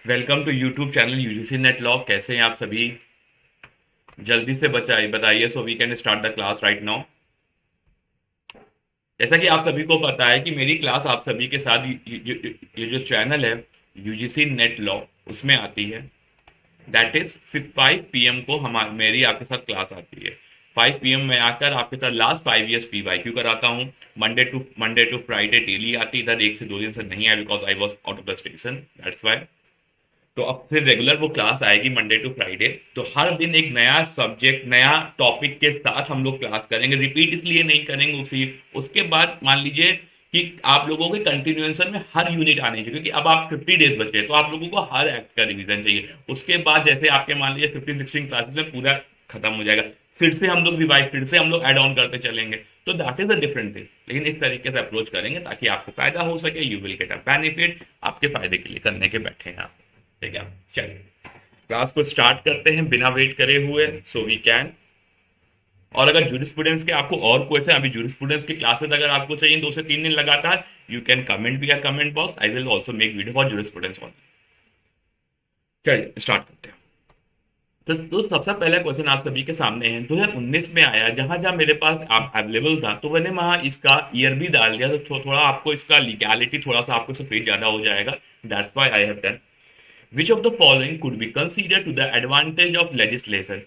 Welcome to YouTube channel UGC NET law. कैसे हैं आप सभी? जल्दी से बचाइए बताइए so we can start the class right now. जैसा कि आप सभी को पता है कि मेरी क्लास आप सभी के साथ ये जो चैनल है यूजीसी नेट लॉ उसमें आती है। दैट इज 5 PM को हमारी मेरी आपके साथ क्लास आती है। 5 PM में आकर आपके साथ लास्ट 5 years PYQ कराता हूँ। मंडे टू फ्राइडे डेली आती, इधर 1 से 2 दिन से नहीं आया because I was out of the station, that's why. तो अब फिर रेगुलर वो क्लास आएगी मंडे टू फ्राइडे। तो हर दिन एक नया सब्जेक्ट नया टॉपिक के साथ हम लोग क्लास करेंगे। रिपीट इसलिए नहीं करेंगे उसी उसके बाद मान लीजिए कि आप लोगों के कंटिन्यूएशन में हर यूनिट आनी चाहिए, क्योंकि अब आप 50 डेज बचे हैं, तो आप लोगों को हर एक्ट का रिवीजन चाहिए। उसके बाद जैसे आपके मान लीजिए 15-16 क्लासेस में पूरा खत्म हो जाएगा, फिर से हम लोग रिवाइज, फिर से हम लोग ऐड ऑन करते चलेंगे। तो that is a different thing, लेकिन इस तरीके से अप्रोच करेंगे ताकि आपको फायदा हो सके। You will get a benefit, आपके फायदे के लिए करने के बैठे हैं आप। ठीक है, चलिए क्लास को स्टार्ट करते हैं बिना वेट करे हुए, सो वी कैन। और अगर जूरिस्प्रूडेंस के आपको और क्वेश्चन, अभी जूरिस्प्रूडेंस की क्लासेस अगर आपको चाहिए 2 से 3 दिन लगातार, यू कैन कमेंट भी comment box. I will also make video for jurisprudence on. चलिए स्टार्ट करते हैं। तो सबसे पहला क्वेश्चन आप सभी के सामने है, 2019 में आया, जहां जहां मेरे पास आप अवेलेबल था तो मैंने वहां इसका ईयर भी डाल दिया, तो थोड़ा आपको इसका लीगैलिटी थोड़ा सा आपको सफेद ज्यादा हो जाएगा। That's why I have done. Which of the following could be consider to the advantage of legislation?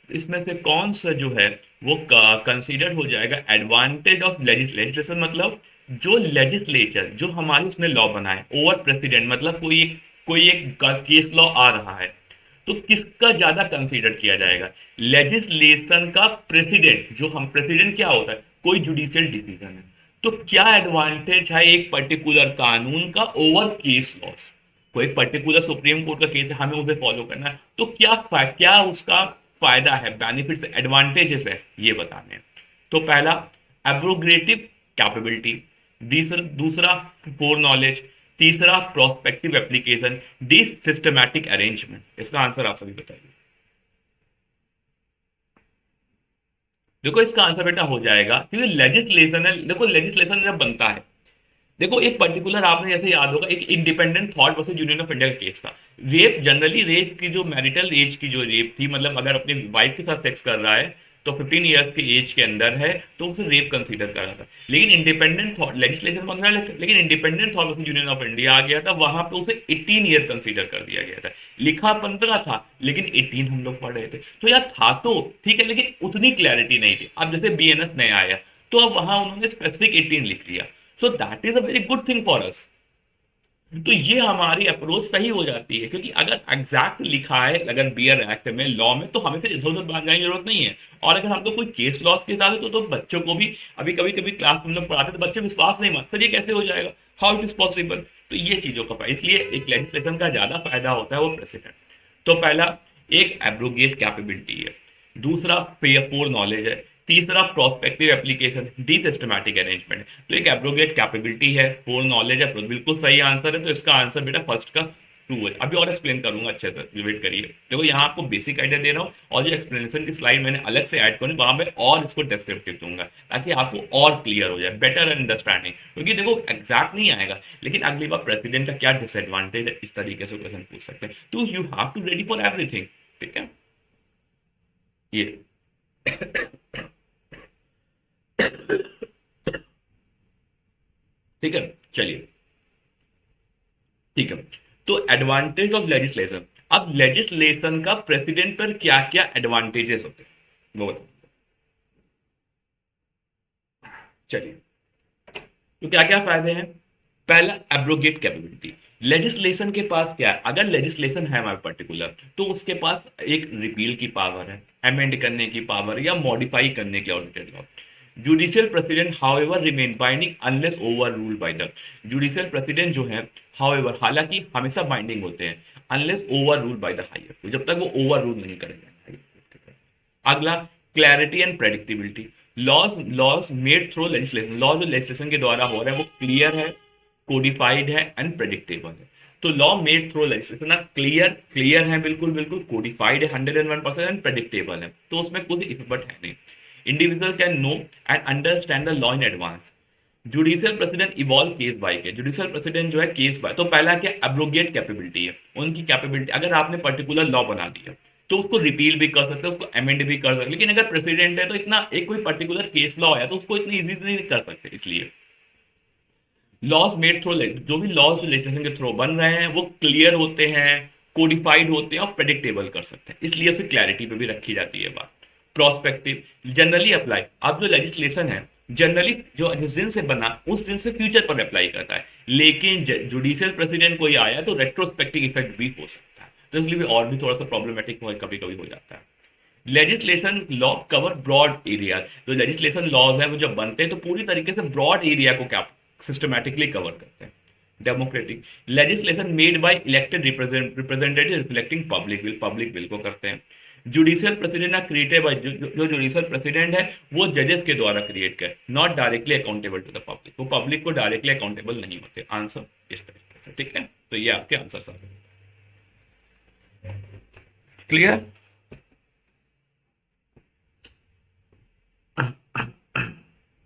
इसमें से कौन सा जो है वो कंसीडर हो जाएगा एडवांटेज ऑफ लेजिस्लेशन? मतलब जो लेजिस्लेचर जो हमारे उसने लॉ बनाए ओवर प्रेसिडेंट, मतलब कोई एक केस लॉ आ रहा है, तो किसका ज्यादा कंसीडर किया जाएगा? लेजिस्लेशन का प्रेसिडेंट, जो हम प्रेसिडेंट क्या होता है, कोई जुडिशियल डिसीजन है, तो क्या एडवांटेज है एक पर्टिकुलर कानून का ओवर केस लॉस? कोई पर्टिकुलर सुप्रीम कोर्ट का केस है, हमें उसे फॉलो करना है, तो क्या उसका फायदा है, बेनिफिट्स, एडवांटेजेस है, ये बताने हैं। तो पहला एब्रोगेटिव कैपेबिलिटी, दूसरा फोर नॉलेज, तीसरा prospective application, D systematic arrangement. इसका आंसर आप सभी बताइए। देखो इसका आंसर बेटा हो जाएगा, क्योंकि लेजिस्लेशन है। देखो लेजिस्लेशन जब बनता है, देखो एक पर्टिकुलर, आपने जैसे याद होगा एक independent thought versus Union of India का केस था। रेप, जनरली रेप की जो मैरिटल एज की जो रेप थी, मतलब अगर अपनी वाइफ के साथ सेक्स कर रहा है तो 15 years की एज के अंदर है तो उसे रेप कंसीडर कर रहा था। लेकिन इंडिपेंडेंट थॉट लेजिस्लेशन बन रहा है, लेकिन independent thought versus Union of India आ गया था, वहां पे उसे 18 ईयर कंसीडर कर दिया गया था। लिखा 15 था लेकिन 18 हम लोग पढ़ रहे थे, तो यार था तो ठीक है, लेकिन उतनी क्लैरिटी नहीं थी। अब जैसे बीएनएस नया आया तो अब वहां उन्होंने स्पेसिफिक 18 लिख लिया। So that is a very good thing for us. तो ये हमारी अप्रोच सही हो जाती है, क्योंकि अगर एग्जैक्ट लिखा है अगर बियर एक्ट में, लॉ में, तो हमें फिर इधर उधर जाने की जरूरत नहीं है। और अगर हम लोग कोई केस लॉस के साथ है तो बच्चों को भी, अभी कभी कभी क्लास में हम लोग पढ़ाते तो बच्चे विश्वास नहीं मानते, सर ये कैसे हो जाएगा, हाउ इट इज पॉसिबल। तो ये चीजों का इसलिए एक लेजिस्लेशन का ज्यादा फायदा होता है वो प्रेसिडेंट। तो पहला एक एब्रोगेट कैपेबिलिटी है, दूसरा फोर नॉलेज है, तीसरा prospective application, D systematic arrangement. तो एक एब्रोगेट कैपेबिलिटी है, फोर नॉलेज है, बिल्कुल सही आंसर है। तो इसका आंसर बेटा फर्स्ट का ट्रू है। अभी और एक्सप्लेन करूंगा अच्छे से, वेट करिए। देखो यहाँ आपको बेसिक आइडिया दे रहा हूँ, और जो एक्सप्लेनेशन की स्लाइड मैंने अलग से ऐड करूँ वहां मैं और इसको डिस्क्रिप्टिव दूंगा ताकि आपको और क्लियर हो जाए, बेटर अंडरस्टैंडिंग। क्योंकि देखो एग्जैक्ट नहीं आएगा, लेकिन अगली बार प्रेसिडेंट का क्या डिसएडवांटेज है, इस तरीके से क्वेश्चन पूछ सकते हैं। तो you have to ready for everything. ठीक है, ये ठीक है, चलिए ठीक है। तो एडवांटेज ऑफ लेजिस्लेशन, अब लेजिस्लेशन का प्रेसिडेंट पर क्या क्या एडवांटेजेस होते हैं वो बताओ। चलिए, तो क्या क्या फायदे हैं? पहला एब्रोगेट कैपेबिलिटी। लेजिस्लेशन के पास क्या है, अगर लेजिस्लेशन है हमारे पर्टिकुलर, तो उसके पास एक रिपील की पावर है, अमेंड करने की पावर, या मॉडिफाई करने की outdated law. Judicial precedent however remain binding unless overrule by the. Judicial precedent जो है हाउएवर, हालांकि हमेशा बाइंडिंग होते हैं, unless overrule by the higher, जब तक वो ओवर रूल नहीं करेंगे। अगला clarity and predictability. Laws made through legislation, law जो लेजिस्लेशन के द्वारा हो रहा है वो क्लियर है, कोडिफाइड है एंड प्रेडिक्टेबल है। तो law made through legislation clear, clear है, बिल्कुल बिल्कुल, कोडिफाइड है 101% एंड प्रेडिक्टेबल है, तो उसमें कुछ इफर्ट है नहीं। Individual can know and understand the law in advance. Judicial precedent evolve case by case, judicial precedent जो है केस बाय, तो पहला क्या एब्रोगेट कैपेबिलिटी है, उनकी कैपेबिलिटी, अगर आपने पर्टिकुलर लॉ बना दिया तो उसको रिपील भी कर सकते हैं, उसको अमेंड भी कर सकते हैं, लेकिन अगर प्रेसिडेंट है तो इतना एक कोई पर्टिकुलर केस लॉ है तो उसको इतनी इजी से नहीं कर सकते। इसलिए लॉज मेड थ्रू, जो भी लॉज जो लेजिस्लेशन के थ्रू बन रहे हैं वो क्लियर होते हैं, कोडिफाइड होते हैं और प्रेडिक्टेबल कर सकते हैं, इसलिए उसे क्लैरिटी पे भी रखी जाती है बात। प्रोस्पेक्टिव जनरली अप्लाई, अब जो लेजिस्लेशन है जनरली जो जिस दिन से बना उस दिन से फ्यूचर पर अप्लाई करता है, लेकिन जुडिशियल प्रेसिडेंट कोई आया तो रेट्रोस्पेक्टिव इफेक्ट भी हो सकता है, तो इसलिए भी और भी थोड़ा सा प्रॉब्लमेटिक कभी कभी हो जाता है। Legislation law cover broad area, जो लेजिस्लेशन लॉज है वो जब बनते हैं तो पूरी तरीके से ब्रॉड एरिया को क्या सिस्टमैटिकली कवर करते हैं। Democratic legislation made by elected representative reflecting public will को करते हैं। Judicial precedent are created by, जो जुडिशियल प्रेसिडेंट है वो जजेस के द्वारा क्रिएट कर, not directly accountable to the public, वो पब्लिक को डायरेक्टली अकाउंटेबल नहीं होते। आंसर इस तरीके से, ठीक है, तो ये आपके आंसर आ गए। क्लियर?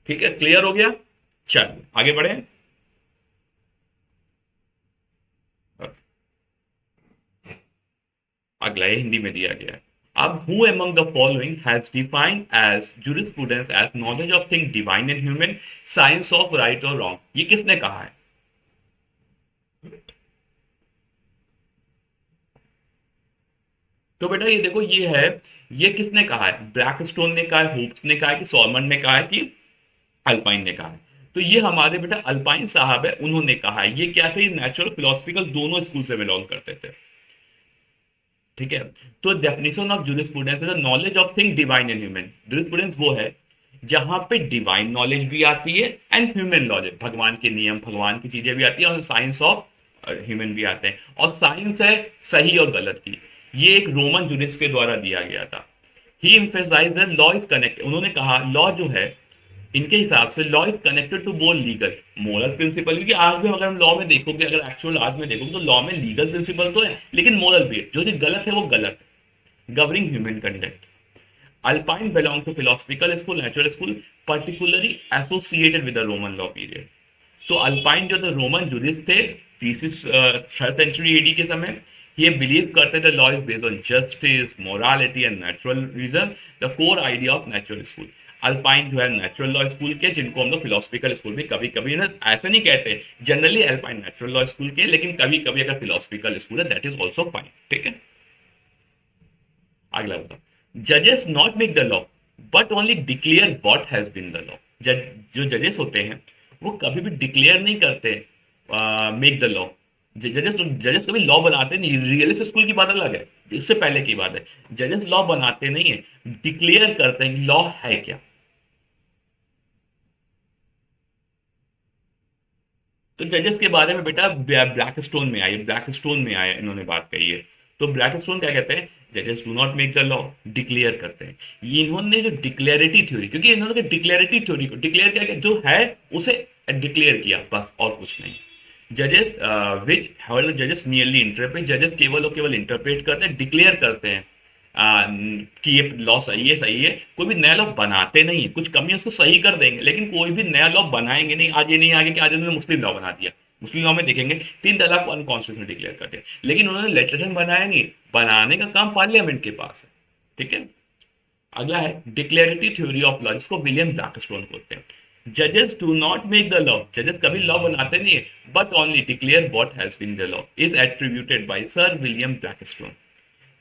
ठीक है, क्लियर हो गया, चलिए आगे बढ़े। अगला है हिंदी में दिया गया है। अब who among the following has defined as jurisprudence as knowledge of thing divine and human, science of right or wrong, ये किसने कहा है? तो बेटा ये देखो ये है, ये किसने कहा है? ब्लैकस्टोन ने कहा है, होप्स ने कहा है, कि सॉलमन ने कहा है, कि अल्पाइन ने कहा है? तो ये हमारे बेटा अल्पाइन साहब है, उन्होंने कहा है। ये क्या थे? नेचुरल फिलोसफिकल दोनों स्कूल से बिलोंग करते थे, ठीक है। तो definition of jurisprudence is knowledge of thing divine and human. Jurisprudence वो है जहां पे डिवाइन नॉलेज भी आती है एंड ह्यूमन नॉलेज, भगवान के नियम, भगवान की चीजें भी आती है, और साइंस ऑफ ह्यूमन भी आते हैं, और साइंस है सही और गलत की। ये एक रोमन जूरिस्ट के द्वारा दिया गया था। He emphasize that law is connect, उन्होंने कहा लॉ जो है, इनके हिसाब से law is connected to both legal moral principle, क्योंकि आज भी अगर हम लॉ में देखोगे, अगर एक्चुअल आज में देखोगे तो लॉ में लीगल प्रिंसिपल तो है लेकिन मोरल भी है, जो चीज गलत है वो गलत है। Governing human conduct. Ulpian belong to philosophical school, natural school, particularly associated with the Roman law period. तो अल्पाइन जो थे रोमन जूरिस्ट थे, तीसरी थर्ड सेंचुरी एडी के समय। ये बिलीव करते थे law is based on justice, morality and natural reason, the core idea of natural school. Ulpian जो है नेचुरल लॉ स्कूल के, जिनको हम लोग फिलोसफिकल स्कूल भी कभी कभी ना ऐसा नहीं कहते, generally Ulpian natural law school के, लेकिन कभी कभी अगर फिलोसफिकल स्कूल है दैट इज ऑल्सो फाइन, ठीक है। अगला बताओ, जजेस not make the law but only declare what has been the law. जो जजेस होते हैं वो कभी भी डिक्लेयर नहीं करते मेक द लॉ। जजेस कभी लॉ बनाते नहीं, रियलिस्ट स्कूल की बात अलग है, इससे पहले की बात है। जजेस लॉ बनाते नहीं है, डिक्लेयर करते हैं लॉ है क्या। तो जजेस के बारे में बेटा ब्लैक स्टोन में आए, ब्लैक स्टोन में आए इन्होंने बात कही है। तो ब्लैक स्टोन क्या कहते हैं? जजेस do not make the law, declare करते हैं। ये इन्होंने जो डिक्लेरेटिव थ्योरी, क्योंकि इन्होंने डिक्लेरेटिव थ्योरी को डिक्लेयर क्या किया, जो है उसे डिक्लेयर किया, बस और कुछ नहीं। जजेस विच हाउ जजेस मियरली इंटरप्रेट, जजेस केवल और केवल इंटरप्रेट करते हैं, डिक्लेयर करते हैं कि ये लॉ सही है। कोई भी नया लॉ बनाते नहीं है, कुछ कमी है उसको सही कर देंगे, लेकिन कोई भी नया लॉ बनाएंगे नहीं। आज ये नहीं आगे कि आज उन्होंने मुस्लिम लॉ बना दिया, मुस्लिम लॉ में देखेंगे 3 तलाक को अनकॉन्स्टिट्यूशनल डिक्लेयर कर दिया, लेकिन उन्होंने लेजिस्लेशन बनाया नहीं, बनाने का काम पार्लियामेंट के पास है, ठीक है। अगला है डिक्लेरेटिव थ्योरी ऑफ लॉ, जिसको विलियम ब्लैकस्टोन बोलते हैं। जजेस do not make the law, जजेस कभी लॉ बनाते नहीं है, but only declare what has been the law, is attributed by sir William Blackstone.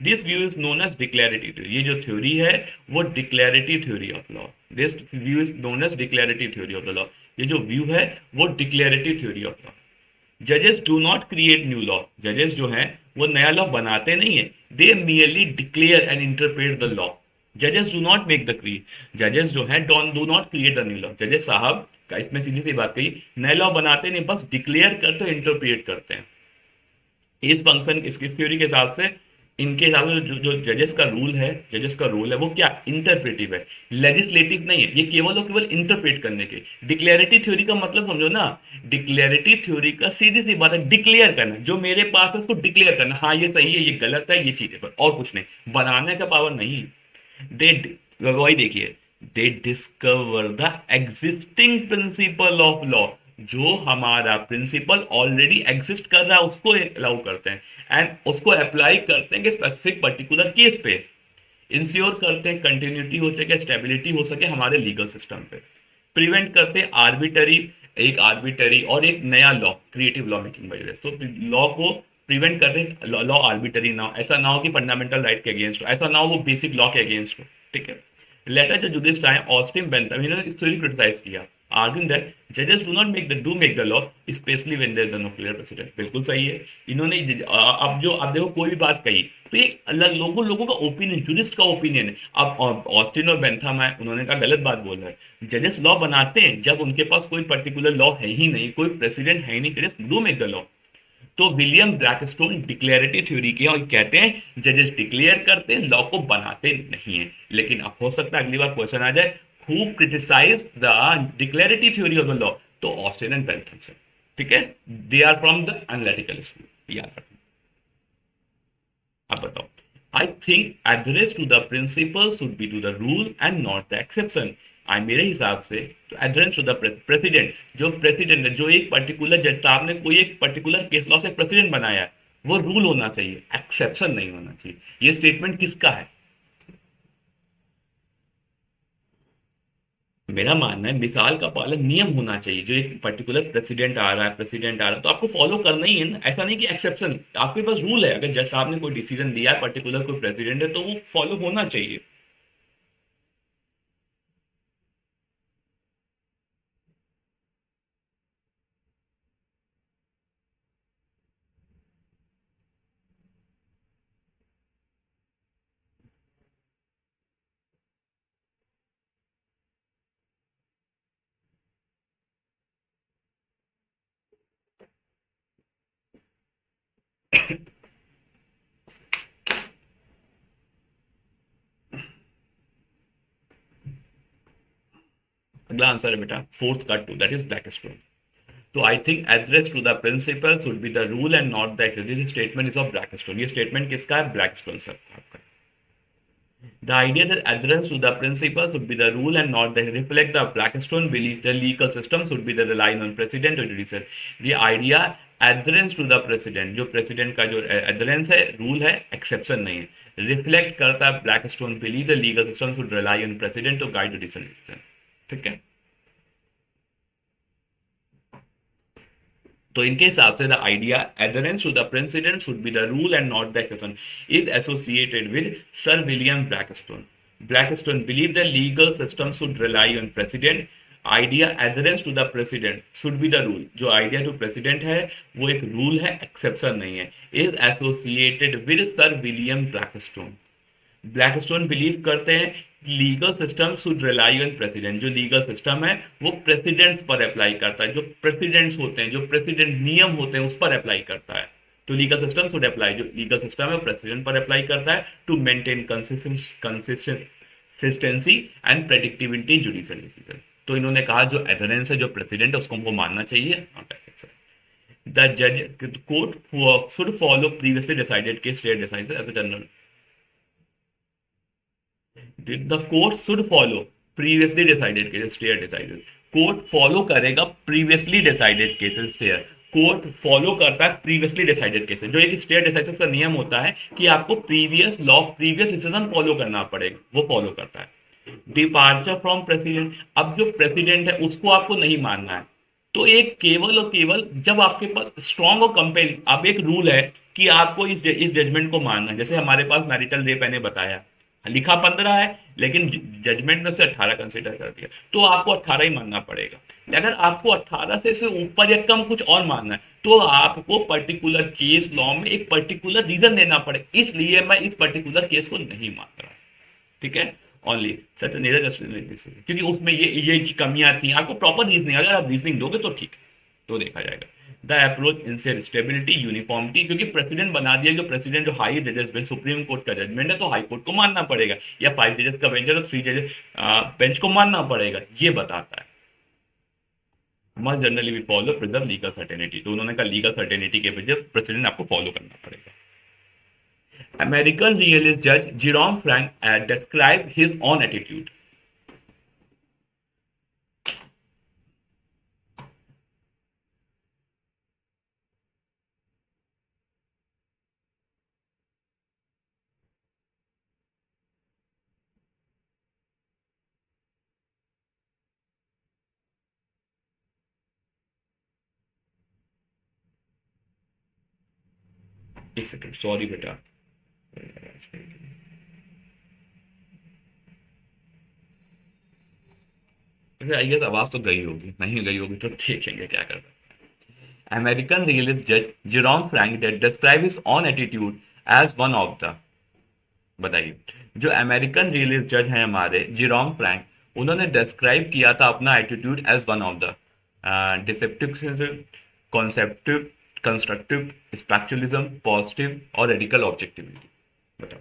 This view is known as declarative theory, ये जो थ्योरी है वो declarative theory of law, this view is known as declarative theory of the law, ये जो view है वो declarative theory of law. जजेस do not create new law, जजेस जो है वो नया लॉ बनाते नहीं है, दे merely declare and interpret the law. जजेस डू नॉट मेक द क्री, जजेस जो है do not create the new law, जजेस साहब का इसमें सीधी सी बात कही, नए लॉ बनाते नहीं, बस डिक्लेयर करते इंटरप्रेट करते हैं। इस फंक्शन इस थ्योरी के हिसाब से, इनके हिसाब से जो जजेस का रूल है, जजेस का रोल है वो क्या, इंटरप्रेटिव है, लेजिस्लेटिव नहीं है। ये केवल और केवल इंटरप्रेट करने के। डिक्लेरेटिव थ्योरी का मतलब समझो ना, डिक्लेरेटिव थ्योरी का सीधी सी बात है डिक्लेयर करना, जो मेरे पास है उसको डिक्लेयर करना, हाँ ये सही है, ये गलत है, ये चीज है, और कुछ नहीं, बनाने का पावर नहीं है। दे वही देखिए, दे discover the existing principle of law, जो हमारा प्रिंसिपल ऑलरेडी एग्जिस्ट कर रहा है उसको अलाउ करते हैं एंड उसको अप्लाई करते हैं कि स्पेसिफिक पर्टिकुलर केस पे इंश्योर करते हैं कंटिन्यूटी हो सके, स्टेबिलिटी हो सके हमारे लीगल सिस्टम पे, प्रिवेंट करते हैं आर्बिटरी, एक आर्बिटरी और एक नया लॉ, क्रिएटिव लॉ मेकिंग वजह से। तो लॉ को प्रिवेंट करते हैं, लॉ आर्बिटरी ना हो, ऐसा ना हो कि फंडामेंटल राइट के अगेंस्ट हो, ऐसा ना हो वो बेसिक लॉ के अगेंस्ट हो, ठीक है। लेटर जो जुडिस टाइम ऑस्टिन बेंथम इन्होंने इस थ्योरी क्रिटिसाइज किया, आर्गिंग दैट जजेस do not make the law specially when there is no clear precedent. बिल्कुल सही है। इन्होंने अब देखो कोई भी बात कही तो ये अलग लोगों का ओपिनियन, जुरिस्ट का ओपिनियन है। अब ऑस्टिन और बेंथम है, उन्होंने कहा गलत बात बोल रहा है। जजेस लॉ बनाते हैं जब उनके पास कोई पर्टिकुलर लॉ है ही नहीं, कोई प्रेसिडेंट है ही नहीं, जजेस डू मेक द लॉ। तो विलियम ब्लैकस्टोन डिक्लेरेटिव थ्योरी के और कहते हैं जजेस डिक्लेयर करते हैं, लॉ को बनाते नहीं है। लेकिन अब हो सकता है अगली बार क्वेश्चन आ जाए who criticize the declarative theory of the law, तो ऑस्टिन एंड बेंथम से, ठीक है। They are from the analytical school, याद रखना। अब बताओ, I think adherence to the principle should be to the rule and not the exception. I मेरे हिसाब से तो एडरेंस टू द प्रेसिडेंट, जो प्रेसिडेंट है, जो एक पर्टिकुलर जज साहब ने कोई एक पर्टिकुलर केस लॉ से प्रेसिडेंट बनाया है, वो रूल होना चाहिए, एक्सेप्शन नहीं होना चाहिए। ये स्टेटमेंट किसका है? मेरा मानना है मिसाल का पालन नियम होना चाहिए। जो एक पर्टिकुलर प्रेसिडेंट आ रहा है तो आपको फॉलो करना ही है ना, ऐसा नहीं कि एक्सेप्शन। आपके पास रूल है, अगर जज साहब ने कोई डिसीजन दिया है, पर्टिकुलर कोई प्रेसिडेंट है, तो वो फॉलो होना चाहिए। अगला आंसर है बेटा फोर्थ का two, that is Blackstone. तो I think adherence to the principle should be the rule and not the this statement is of Blackstone. ये स्टेटमेंट किसका है? ब्लैक स्टोन सर आपका। The idea that adherence to the principles should be the rule and not the reflect the Blackstone belief the legal system should be the relying on president or judicial। The idea adherence to the president, जो president का जो adherence है, rule है, exception नहीं है, reflect करता है Blackstone belief the legal system should rely on president to guide judicial decision, ठीक है। तो इनके हिसाब से the idea adherence to the precedent should be the rule and not the exception is associated with sir William Blackstone. Blackstone believe the legal system should rely on precedent. Idea adherence to the precedent should be the rule, जो idea to precedent है वो एक rule है, exception नहीं है, is associated with sir William Blackstone. Blackstone believe करते हैं legal system should rely on president. जो लीगल सिस्टम है वो प्रेसिडेंट्स पर अप्लाई करता है, जो प्रेसिडेंट्स होते हैं, जो प्रेसिडेंट नियम होते हैं उस पर अप्लाई करता है। तो लीगल सिस्टम शुड अप्लाई, जो लीगल सिस्टम है प्रेसिडेंट पर अप्लाई करता है to maintain consistency and predictability judicial decision. तो इन्होंने कहा जो एथरेंस है, जो प्रेसिडेंट है, उसको हमको मानना चाहिए। द जज court should follow previously decided case state decided as a general. The court should follow previously decided cases stare decided. Court follow करेगा previously decided cases stare. Court follow करता है प्रीवियसली डिसाइडेड केसेस। जो एक stair decided का नियम होता है कि आपको previous law, previous decision follow करना पड़ेगा, वो फॉलो करता है। डिपार्चर फ्रॉम प्रेसिडेंट, अब जो प्रेसिडेंट है उसको आपको नहीं मानना है, तो एक केवल और केवल जब आपके पास स्ट्रॉन्ग और कंपेल, अब एक रूल है कि आपको इस जजमेंट को मानना है। जैसे हमारे पास मैरिटल रेप मैंने बताया, लिखा 15 है लेकिन जजमेंट में से 18 कंसिडर कर दिया, तो आपको 18 ही मानना पड़ेगा। अगर आपको 18 से ऊपर या कम कुछ और मानना है तो आपको पर्टिकुलर केस लॉ में एक पर्टिकुलर रीजन देना पड़े, इसलिए मैं इस पर्टिकुलर केस को नहीं मान रहा, ठीक है। ओनली सच क्योंकि उसमें ये कमियां थी, आपको प्रॉपर रीजनिंग, अगर आप रीजनिंग दोगे तो ठीक है, तो देखा जाएगा। द अप्रोच इंसेयर स्टेबिलिटी यूनिफॉर्मिटी, क्योंकि प्रेसिडेंट बना दिया, जो प्रेसिडेंट जो हाई जजेस बेंच, सुप्रीम कोर्ट का जजमेंट है तो हाई कोर्ट को मानना पड़ेगा, या 5 जजेस का बेंच है तो 3 जजेस बेंच को मानना पड़ेगा, ये बताता है। Must generally we follow preserve legal certainty, तो उन्होंने कहा लीगल सर्टेनिटी के वजह प्रेसिडेंट आपको फॉलो करना पड़ेगा। अमेरिकन रियलिस्ट जज Jerome Frank described his own attitude। एक सेकंड, सॉरी बेटा। वैसे आई गेस आवाज तो गई होगी, नहीं गई होगी तो देखेंगे क्या कर सकते हैं। अमेरिकन रियलिस्ट जज Jerome Frank that describe his own attitude as one of the, बताइए, जो अमेरिकन रियलिस्ट जज हैं हमारे जेरोम फ्रैंक, उन्होंने डिस्क्राइब किया था अपना attitude as one of the deceptive, conceptive, constructive, skepticism, positive और रेडिकल ऑब्जेक्टिविटी। बताओ।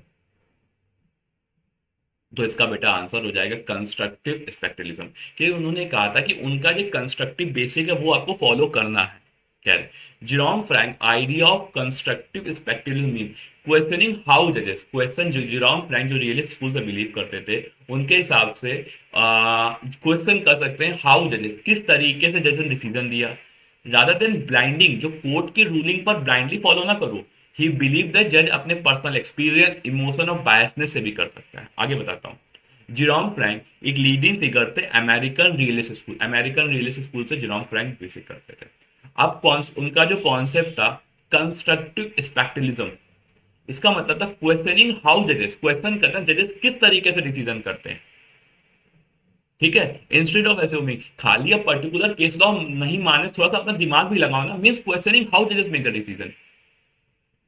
तो इसका बेटा आंसर हो जाएगा कंस्ट्रक्टिव स्पेक्ट्रलिज्म। कि उन्होंने कहा था कि उनका जो कंस्ट्रक्टिव बेसिक है वो आपको फॉलो करना है। क्या है? Jerome Frank idea of constructive skepticism mean questioning how जजेस, क्वेश्चन जो जिरोम फ्रैंक जो रियलिस्ट स्कूल से बिलीव करते थे, उनके हिसाब से क्वेश्चन कर सकते हैं हाउ जजेस, किस तरीके से जज ने डिसीजन दिया, रादर देन ब्लाइंडिंग, जो कोर्ट की रूलिंग पर ब्लाइंडली फॉलो ना करो। ही बिलीव दैट जज अपने पर्सनल एक्सपीरियंस, इमोशन और बायसनेस से भी कर सकता है। आगे बताता हूँ। जिरोम फ्रैंक एक लीडिंग फिगर थे American realist school, American realist school से जिरोम फ्रैंक बेसिक करते थे। अब उनका जो कॉन्सेप्ट था कंस्ट्रक्टिव स्पेक्ट्रलिज्म, इसका मतलब था क्वेश्चनिंग हाउ जजेस, क्वेश्चन करना जजेस किस तरीके से डिसीजन करते हैं। ठीक है, इंस्टेड ऑफ एज्यूमिंग, खाली अब पर्टिकुलर केस लॉ नहीं माने, थोड़ा सा अपना दिमाग भी लगाओ ना, मीन्स क्वेश्चनिंग हाउ जजेस मेक द डिसीजन।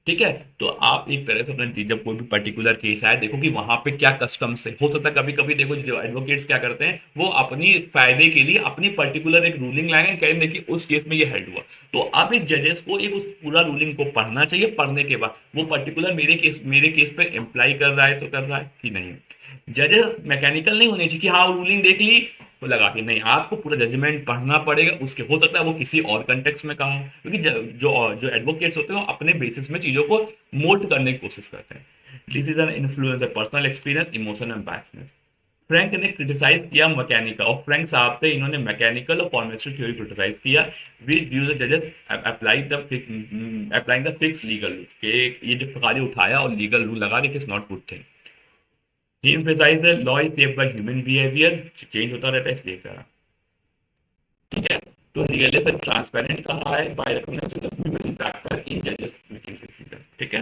ठीक है, तो आप एक तरह से अपने जब कोई भी पर्टिकुलर केस आए, देखो कि वहां पे क्या कस्टम्स है। हो सकता है कभी कभी देखो जो एडवोकेट्स क्या करते हैं, वो अपनी फायदे के लिए अपनी पर्टिकुलर एक रूलिंग लाएंगे, कहेंगे कि उस केस में ये हेल्ड हुआ। तो अब एक जजेस को एक उस पूरा रूलिंग को पढ़ना चाहिए, पढ़ने के बाद वो पर्टिकुलर मेरे केस पे अप्लाई कर रहा है तो कर रहा है कि नहीं। जजेस मैकेनिकल नहीं होने चाहिए कि हाँ रूलिंग देख ली तो लगा के, नहीं, आपको पूरा जजमेंट पढ़ना पड़ेगा। उसके हो सकता है वो किसी और कंटेक्स्ट में कहा हो, क्योंकि जो एडवोकेट्स होते हैं वो अपने बेसिस में चीजों को मोल्ड करने की कोशिश करते हैं। Decision influence the personal experience, emotion and biasness. Frank ने क्रिटिसाइज किया मैकेनिकल, और फ्रैंक साहब थे, इन्होंने मैकेनिकल और फॉर्मेस्टिक थ्योरी क्रिटिसाइज किया, विच व्यू द जजेस applying the fix legal rule, के ये जो खाली उठाया और लीगल रूल लगा के it's not good thing. He emphasise the law is shaped by human behaviour, change होता रहता है इसलिए करा। ठीक है, तो रियलिस्ट ट्रांसपेरेंट कहा है by recognizing the human factor in जजेस मेकिंग डिसीजन। ठीक है,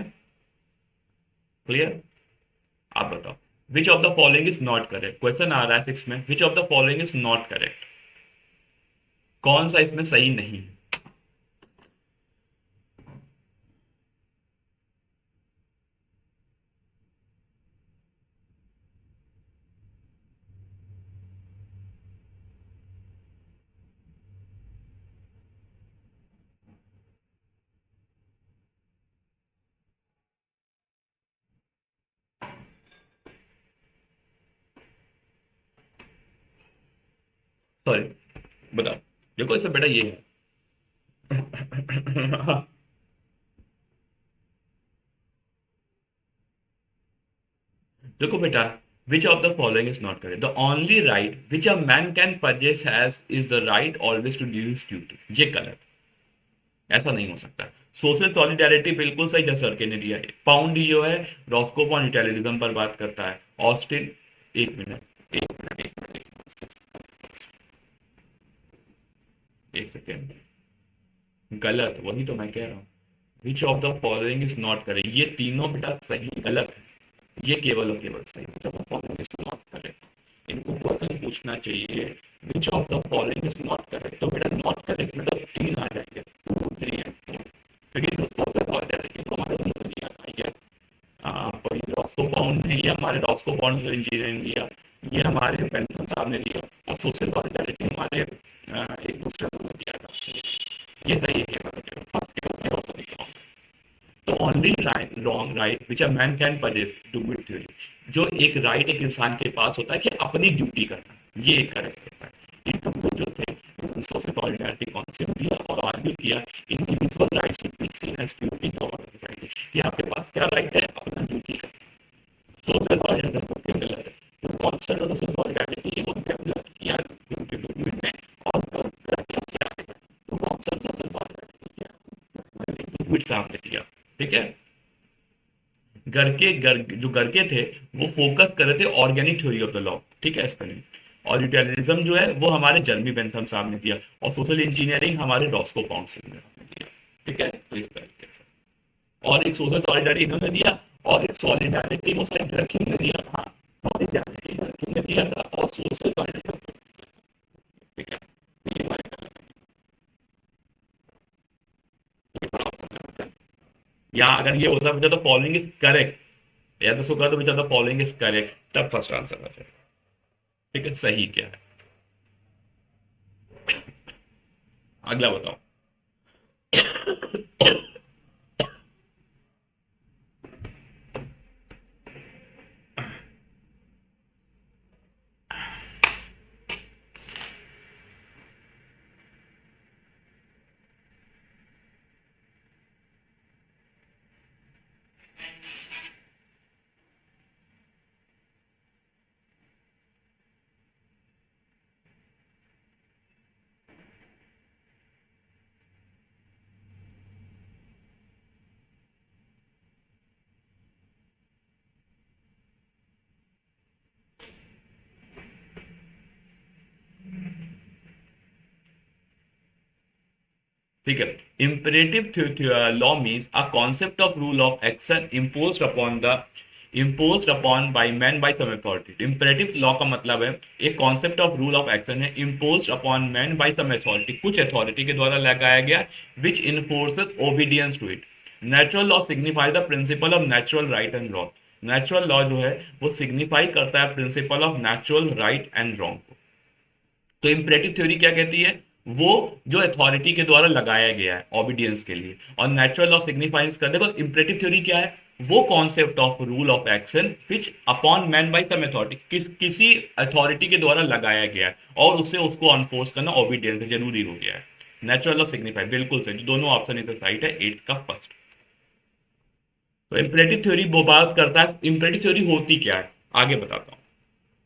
क्लियर। आप बताओ, which of the following is not correct, question आ रहा है 6 में, which of the following is not correct, कौन सा इसमें सही नहीं है। सॉरी, बताओ। देखो इससे बेटा ये है। देखो बेटा, which of the following is not correct, the only right which a man can possess has is the right always to do his duty, ये गलत, ऐसा नहीं हो सकता। सोशल सॉलिडारिटी बिल्कुल सही, जैसे सर ने दिया है। पाउंड जो है रॉस्कोप यूटिलिज्म पर बात करता है। ऑस्टिन, एक मिनट, एक सेकेंड, गलत, वही तो मैं कह रहा हूँ। विच of the following is not correct, ये तीनों बेटा सही गलत है, ये केवल और केवल सही। विच of the following is not correct, इनको क्वेश्चन पूछना चाहिए। विच of the following is not correct, तो बेटा नॉट करेक्ट मतलब 3 आ जाएंगे, 2, 3 एंड 4, क्योंकि जो सोशल सॉलिडारिटी को हमारे नहीं दिया था ये, कोई रॉस्को बाउंड ने, ये हमारे रॉस्को बाउंड इंजीनियर ने दिया, ये हमारे पेंशन साहब ने दिया, और सोशल सॉलिडारिटी हमारे एक दूसरे को दिया था। ये सही है केवल फर्स्ट केवल और सभी का। तो only right wrong right which a man can possess to good theory, जो एक राइट एक इंसान के पास होता है कि अपनी ड्यूटी करना, ये एक करेक्ट होता है। इन तुमको जो थे सोशल सॉलिडारिटी कॉन्सेप्ट दिया और आर्ग्यू किया, individual rights should be seen as duty govern society, कि आपके पास क्या राइट है, अपना ड्यूटी करना। सोशल सॉलिडारिटी को क्यों गलत है, तो कॉन्सेप्ट ऑफ सोशल सॉलिडारिटी को डेवलप किया movement में, और क्या आगे बढ़ा, तो कॉन्सेप्ट सोशल सॉलिडारिटी किया, which सामने किया। ठीक है, जो घर के थे वो फोकस कर रहे थे organic theory of the law. ठीक है, स्पेलिंग। और यूटिलिज्म जो है वो हमारे जर्मी बेंथम साहब ने दिया, और सोशल इंजीनियरिंग हमारे रॉस्को काउंसिल ने दिया। ठीक है, तो इस तरीके से। और एक सोशल सॉलिडारिटी इन्होंने दिया, और एक सॉलिडारिटी वो शायद डर्किंग ने दिया था, सॉलिडारिटी डर्किंग ने दिया था, और सोशल सॉलिडारिटी, ठीक है, ये सारे यहाँ अगर ये होता है तो फॉलोइंग इज करेक्ट, या तो सुखा तो बेचा फॉलोइंग इज करेक्ट, तब फर्स्ट आंसर आ जाएगा। ठीक है, सही क्या है, अगला बताओ। ठीक है, imperative law means a concept of rule of action imposed upon by man by some authority। imperative law का मतलब है एक concept of rule of action है imposed upon man by some authority, कुछ authority के द्वारा लगाया गया, which enforces obedience to it। natural law signifies the principle of natural right and wrong। natural law जो है वो signify करता है principle of natural right and wrong को। तो इम्परेटिव थ्योरी क्या कहती है, वो जो अथॉरिटी के द्वारा लगाया गया है ऑबिडियंस के लिए, और नेचुरल लॉ सिग्निफाइंस कर देखो इम्परेटिव थ्योरी क्या है, वो concept of rule of action which upon man by some authority, किसी अथॉरिटी के द्वारा लगाया गया है और उससे उसको अनफोर्स करना ऑबिडियंस जरूरी हो गया है। नेचुरल लॉ सिग्निफाई, बिल्कुल सही, दोनों ऑप्शन इस राइट है, 8 का फर्स्ट। तो इम्परेटिव थ्योरी वो बात करता है, इम्परेटिव थ्योरी होती क्या है आगे बताता हूँ।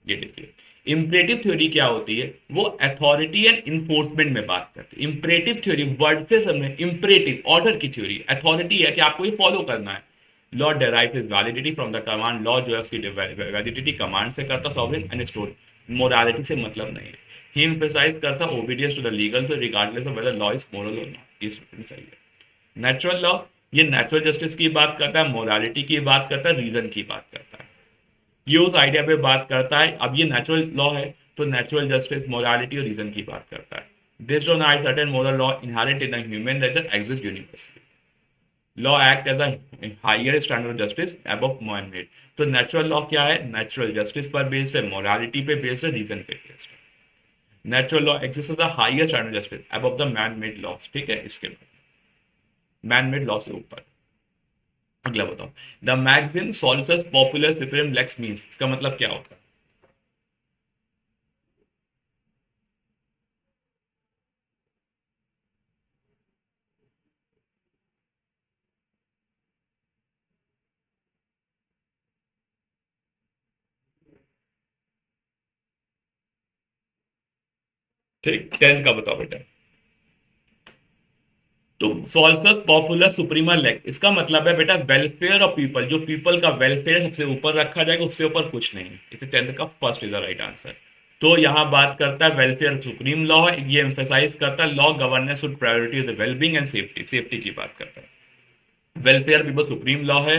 ये देखिए, इंपरेटिव थ्योरी क्या होती है, वो अथॉरिटी एंड इन्फोर्समेंट में बात करती है। इंपरेटिव थ्योरी वर्ड से समझे, इंपरेटिव ऑर्डर की थ्योरी, अथॉरिटी है कि आपको ये फॉलो करना है। Law derive is validity from the command, law जो है उसकी वैलिडिटी कमांड से करता, सॉवरेन एंड स्टोर, मोरालिटी से मतलब नहीं है। ही एम्फसाइज करता ओबीडियंस टू द लीगल, तो regardless of whether law is moral और नॉट, ये स्टेटमेंट सही है। नेचुरल लॉ ये नेचुरल जस्टिस की बात करता है, मोरालिटी की बात करता है, रीजन की बात करता है, ये उस आइडिया पे बात करता है। अब ये नेचुरल लॉ है तो नेचुरल जस्टिस, मोरालिटी और रीजन की बात करता है। Based on I certain moral law inherent in the human nature exist universally, law act as a higher standard justice above man made. तो नेचुरल लॉ क्या है, नेचुरल जस्टिस पर based है, मोरालिटी पे बेस्ड है, रीजन पे based है। Natural law exist as a higher standard justice above the man made laws, ठीक है, इसके बाद मैन मेड लॉ से ऊपर। अगला बताओ, the magazine solutions popular supreme लेक्स मींस, इसका मतलब क्या होता है। ठीक, 10 का बताओ बेटा। तो सोल्यूशंस पॉपुलर सुप्रीमा लेक्स, इसका मतलब है बेटा वेलफेयर ऑफ पीपल, जो पीपल का वेलफेयर सबसे ऊपर रखा जाएगा, उससे ऊपर कुछ नहीं है। इसे 10th का first is the right answer. तो यहाँ बात करता है वेलफेयर सुप्रीम लॉ है, ये एम्फेसाइज करता है law governance with priority of the wellbeing and safety, safety की बात करता है। वेलफेयर पीपल सुप्रीम लॉ है,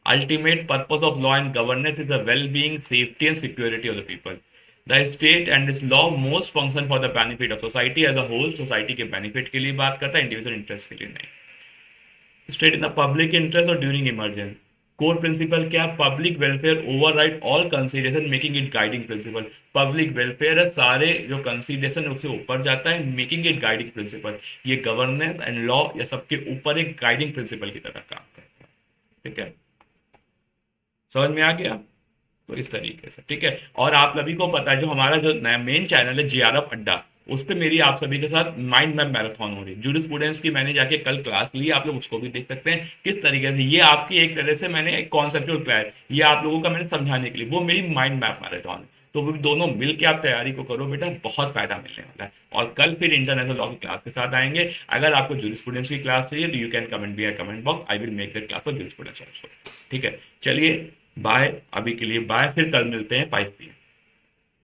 ultimate purpose of law and governance is the wellbeing, safety and security of the people. The state and this law most function for the benefit of society as a whole, society के benefit के लिए बात करता है, individual interest के लिए नहीं। State in the public interest और ड्यूरिंग इमरजेंसी, कोर प्रिंसिपल क्या, public welfare override all consideration making it guiding principal. Public welfare है, सारे जो कंसीडरेशन है उससे ऊपर जाता है, मेकिंग इट गाइडिंग प्रिंसिपल, ये गवर्नेंस एंड लॉ या सबके ऊपर एक गाइडिंग प्रिंसिपल की तरह काम करता है। ठीक है, समझ में आ गया। तो इस तरीके से, ठीक है। और आप सभी को पता है जो हमारा जो नया मेन चैनल है जेआरएफ अड्डा, उस पर मेरी आप सभी के साथ माइंड मैप मैराथन हो रही है। जूरिस्प्रूडेंस की मैंने जाके कल क्लास ली, आप लोग उसको भी देख सकते हैं किस तरीके से, ये आपकी एक तरह से मैंने एक कॉन्सेप्चुअल क्लियर, ये आप लोगों का मैंने समझाने के लिए, वो मेरी माइंड मैप मैराथन है। तो वो दोनों मिल के आप तैयारी को करो बेटा, बहुत फायदा मिलने वाला है। और कल फिर इंटरनेशनल लॉ की क्लास के साथ आएंगे। अगर आपको जूरिस्प्रूडेंस की क्लास चाहिए तो you can comment be comment box, I will make the class for jurisprudence also. ठीक है, चलिए बाय, अभी के लिए बाय, फिर कल मिलते हैं 5 PM।